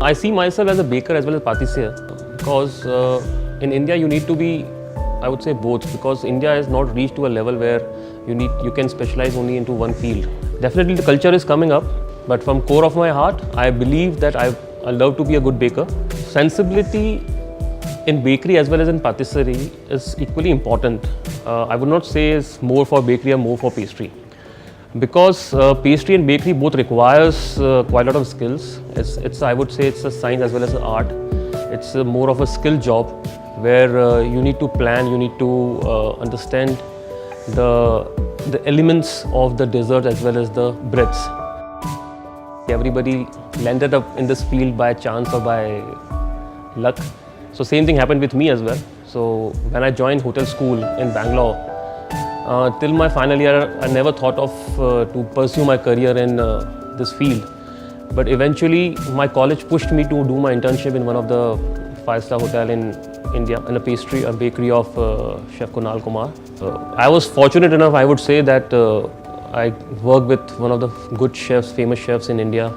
I see myself as a baker as well as patissiere because in India you need to be, I would say, both, because India has not reached to a level where you can specialize only into one field. Definitely the culture is coming up, but from core of my heart, I believe that I love to be a good baker. Sensibility in bakery as well as in patisserie is equally important. I would not say it's more for bakery or more for pastry, because pastry and bakery both requires quite a lot of skills. I would say it's a science as well as an art. It's more of a skill job where you need to plan, you need to understand the elements of the dessert as well as the breads. Everybody landed up in this field by chance or by luck. So same thing happened with me as well. So when I joined hotel school in Bangalore, till my final year, I never thought of to pursue my career in this field. But eventually, my college pushed me to do my internship in one of the 5-star hotel in India, in a bakery of Chef Kunal Kumar. I was fortunate enough, I would say, that I worked with one of the good chefs, famous chefs in India,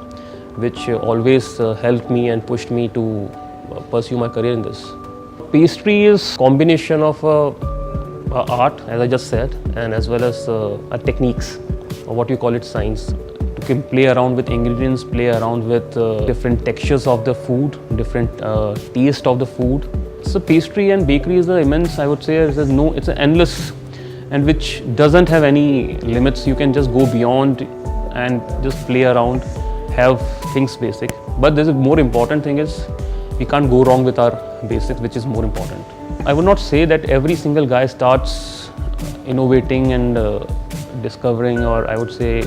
which always helped me and pushed me to pursue my career in this. Pastry is a combination of art, as I just said, and as well as techniques, or what you call it, science. You can play around with ingredients, play around with different textures of the food, different taste of the food. So pastry and bakery is an immense, I would say, it's an endless, and which doesn't have any limits. You can just go beyond and just play around, have things basic. But there's a more important thing is, we can't go wrong with our basics, which is more important. I would not say that every single guy starts innovating and discovering, or I would say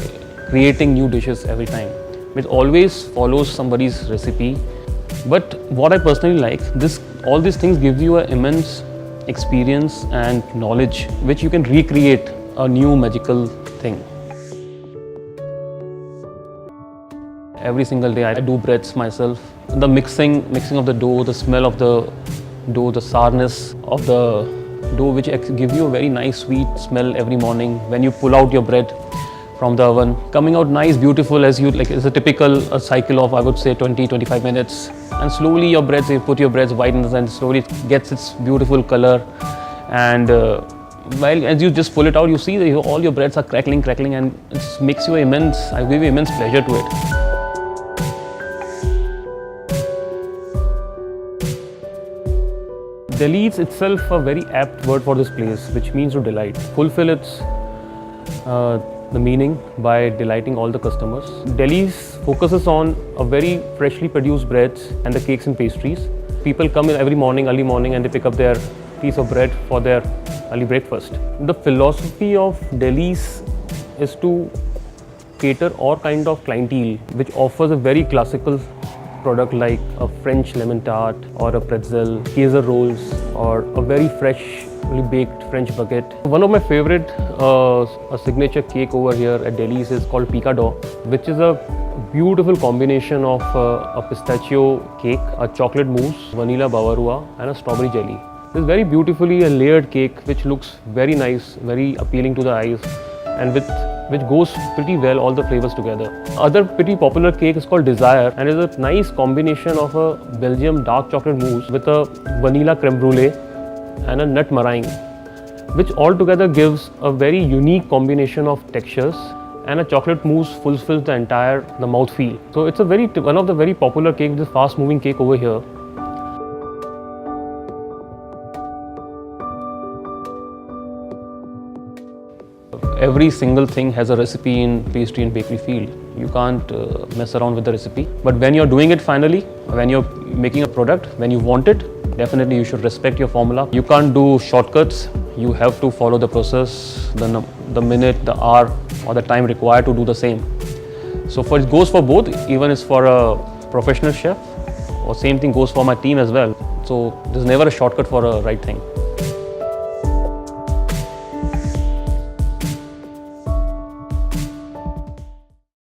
creating new dishes every time. It always follows somebody's recipe. But what I personally like, all these things give you an immense experience and knowledge, which you can recreate a new magical thing. Every single day I do breads myself. The mixing of the dough, the smell of the dough, the sourness of the dough, which give you a very nice sweet smell every morning when you pull out your bread from the oven. Coming out nice, beautiful, as you like. It's a typical cycle of, I would say, 20-25 minutes. And slowly you put your breads white and slowly it gets its beautiful color. And while as you just pull it out, you see that all your breads are crackling, and it makes you I give you immense pleasure to it. Delhi is itself a very apt word for this place, which means to delight. Fulfill its the meaning by delighting all the customers. Delhi focuses on a very freshly produced breads and the cakes and pastries. People come in every morning, early morning, and they pick up their piece of bread for their early breakfast. The philosophy of Delhi's is to cater all kind of clientele, which offers a very classical product like a French lemon tart or a pretzel, Kaiser rolls, or a very freshly baked French baguette. One of my favorite a signature cake over here at Delhi's is called picador, which is a beautiful combination of a pistachio cake, a chocolate mousse, vanilla bavarua, and a strawberry jelly. It's very beautifully a layered cake which looks very nice, very appealing to the eyes, and which goes pretty well all the flavors together. Other pretty popular cake is called Desire, and is a nice combination of a Belgium dark chocolate mousse with a vanilla creme brulee and a nut meringue, which altogether gives a very unique combination of textures, and a chocolate mousse fulfills the mouthfeel. So it's one of the very popular cake, this fast moving cake over here. Every single thing has a recipe in pastry and bakery field. You can't mess around with the recipe. But when you're doing it finally, when you're making a product, when you want it, definitely you should respect your formula. You can't do shortcuts. You have to follow the process, the minute, the hour, or the time required to do the same. So it goes for both, even it's for a professional chef, or same thing goes for my team as well. So there's never a shortcut for a right thing.